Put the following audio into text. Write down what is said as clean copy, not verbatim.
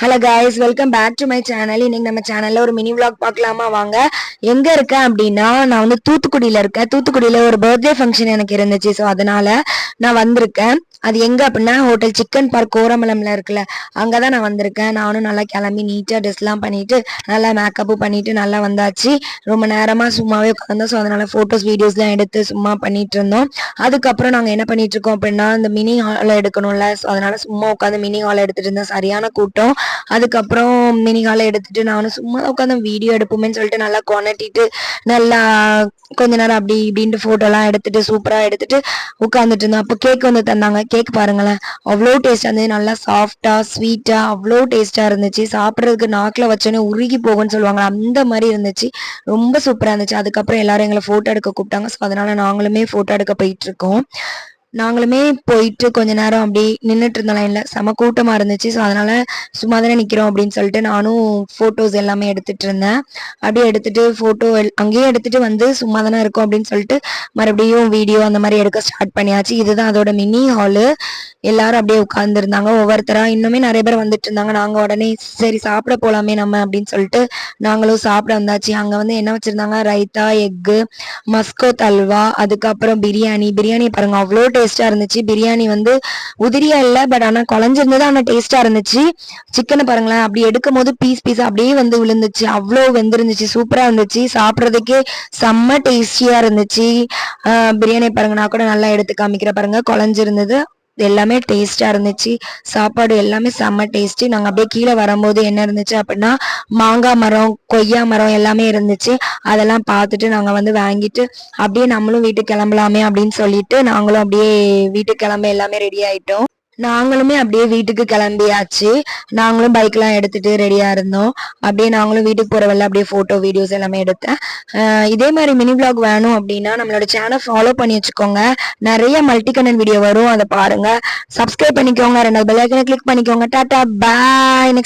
Hello guys, welcome back to my channel. இன்னைக்கு நம்ம சேனல்ல ஒரு மினி vlog பார்க்கலாமா? வாங்க. எங்க இருக்கேன் அப்படின்னா, நான் வந்து தூத்துக்குடியில இருக்கேன். தூத்துக்குடியில ஒரு பர்த்டே ஃபங்க்ஷன் எனக்கு இருந்துச்சு. ஸோ அதனால நான் வந்திருக்கேன். அது எங்க அப்படின்னா, ஹோட்டல் சிக்கன் பார்க் கோரமலம்ல இருக்குல்ல, அங்கதான் நான் வந்திருக்கேன். நானும் நல்லா கிளம்பி நீட்டா ட்ரெஸ்லாம் பண்ணிட்டு நல்லா மேக்கப்பு பண்ணிட்டு நல்லா வந்தாச்சு. ரொம்ப நேரமா சும்மாவே உட்காந்தோம். ஸோ அதனால போட்டோஸ் வீடியோஸ்லாம் எடுத்து சும்மா பண்ணிட்டு இருந்தோம். அதுக்கப்புறம் நாங்கள் என்ன பண்ணிட்டு இருக்கோம் அப்படின்னா, இந்த மினி ஹால் எடுக்கணும்ல, ஸோ அதனால சும்மா உட்காந்து மினி ஹால் எடுத்துட்டு இருந்தோம். சரியான கூட்டம். அதுக்கப்புறம் மினி ஹாலை எடுத்துட்டு நானும் சும்மா உட்காந்து வீடியோ எடுப்போமேன்னு சொல்லிட்டு நல்லா கொனட்டிட்டு நல்லா கொஞ்ச நேரம் அப்படி இப்படின்ட்டு ஃபோட்டோலாம் எடுத்துட்டு சூப்பராக எடுத்துட்டு உட்காந்துட்டு இருந்தோம். அப்போ கேக் வந்து தந்தாங்க. கேக் பாருங்களேன், அவ்வளோ டேஸ்ட்டாக இருந்துச்சு. நல்லா சாஃப்டாக ஸ்வீட்டாக அவ்வளோ டேஸ்ட்டாக இருந்துச்சு. சாப்பிட்றதுக்கு நாக்கில் வச்சோன்னே உருகி போகும்னு சொல்லுவாங்க, அந்த மாதிரி இருந்துச்சு. ரொம்ப சூப்பராக இருந்துச்சு. அதுக்கப்புறம் எல்லாரும் எங்களை ஃபோட்டோ எடுக்க கூப்பிட்டாங்க. ஸோ அதனால நாங்களுமே ஃபோட்டோ எடுக்க போயிட்டு இருக்கோம். நாங்களுமே போயிட்டு கொஞ்ச நேரம் அப்படி நின்றுட்டு இருந்த லைன்ல செம கூட்டமா இருந்துச்சு. ஸோ அதனால சும்மா தானே நிற்கிறோம் அப்படின்னு சொல்லிட்டு நானும் ஃபோட்டோஸ் எல்லாமே எடுத்துட்டு இருந்தேன். அப்படியே எடுத்துட்டு ஃபோட்டோ அங்கேயே எடுத்துட்டு வந்து சும்மா தானே இருக்கோம் அப்படின்னு சொல்லிட்டு மறுபடியும் வீடியோ அந்த மாதிரி எடுக்க ஸ்டார்ட் பண்ணியாச்சு. இதுதான் அதோட மினி ஹாலு. எல்லாரும் அப்படியே உட்கார்ந்துருந்தாங்க ஒவ்வொருத்தரா. இன்னுமே நிறைய பேர் வந்துட்டு இருந்தாங்க. நாங்கள் உடனே சரி சாப்பிட போலாமே நம்ம அப்படின்னு சொல்லிட்டு நாங்களும் சாப்பிட வந்தாச்சு. அங்கே வந்து என்ன வச்சிருந்தாங்க, ரைத்தா, எக்கு, மஸ்கோ தல்வா, அதுக்கப்புறம் பிரியாணி. பிரியாணி பாருங்க, அவ்வளோ டேஸ்டா இருந்துச்சு. பிரியாணி வந்து உதிரியா இல்லை, பட் ஆனால் குழஞ்சிருந்தது, ஆனால் டேஸ்டா இருந்துச்சு. சிக்கனை பாருங்களேன், அப்படி எடுக்கும் போது பீஸ் பீஸா அப்படியே வந்து விழுந்துச்சு. அவ்வளோ வெந்திருந்துச்சு, சூப்பரா இருந்துச்சு. சாப்பிட்றதுக்கே செம்ம டேஸ்டியா இருந்துச்சு. பிரியாணி பாருங்க, நான் கூட நல்லா எடுத்து காமிக்கிறேன் பாருங்க, குழஞ்சிருந்தது. எல்லாமே டேஸ்டா இருந்துச்சு. சாப்பாடு எல்லாமே செம்ம டேஸ்டி. நாங்கள் அப்படியே கீழே வரும்போது என்ன இருந்துச்சு அப்படின்னா, மாங்காய் மரம், கொய்யா மரம் எல்லாமே இருந்துச்சு. அதெல்லாம் பார்த்துட்டு நாங்கள் வந்து வாங்கிட்டு அப்படியே நம்மளும் வீட்டுக்கு கிளம்பலாமே அப்படின்னு சொல்லிட்டு நாங்களும் அப்படியே வீட்டுக்கு கிளம்ப எல்லாமே ரெடி ஆயிட்டோம். நாங்களுமே அப்படியே வீட்டுக்கு கிளம்பியாச்சு. நாங்களும் பைக்லாம் எடுத்துட்டு ரெடியா இருந்தோம். அப்படியே நாங்களும் வீட்டுக்கு போற வழியில அப்படியே போட்டோ வீடியோஸ் எல்லாமே எடுத்தேன். இதே மாதிரி மினி vlog வேணும் அப்படின்னா நம்மளோட சேனல் ஃபாலோ பண்ணி வச்சுக்கோங்க. நிறைய மல்டி கண்டென்ட் வீடியோ வரும், அதை பாருங்க. சப்ஸ்கிரைப் பண்ணிக்கோங்க, 2 பெல் ஐக்கனை கிளிக் பண்ணிக்கோங்க. டாடா பாய்.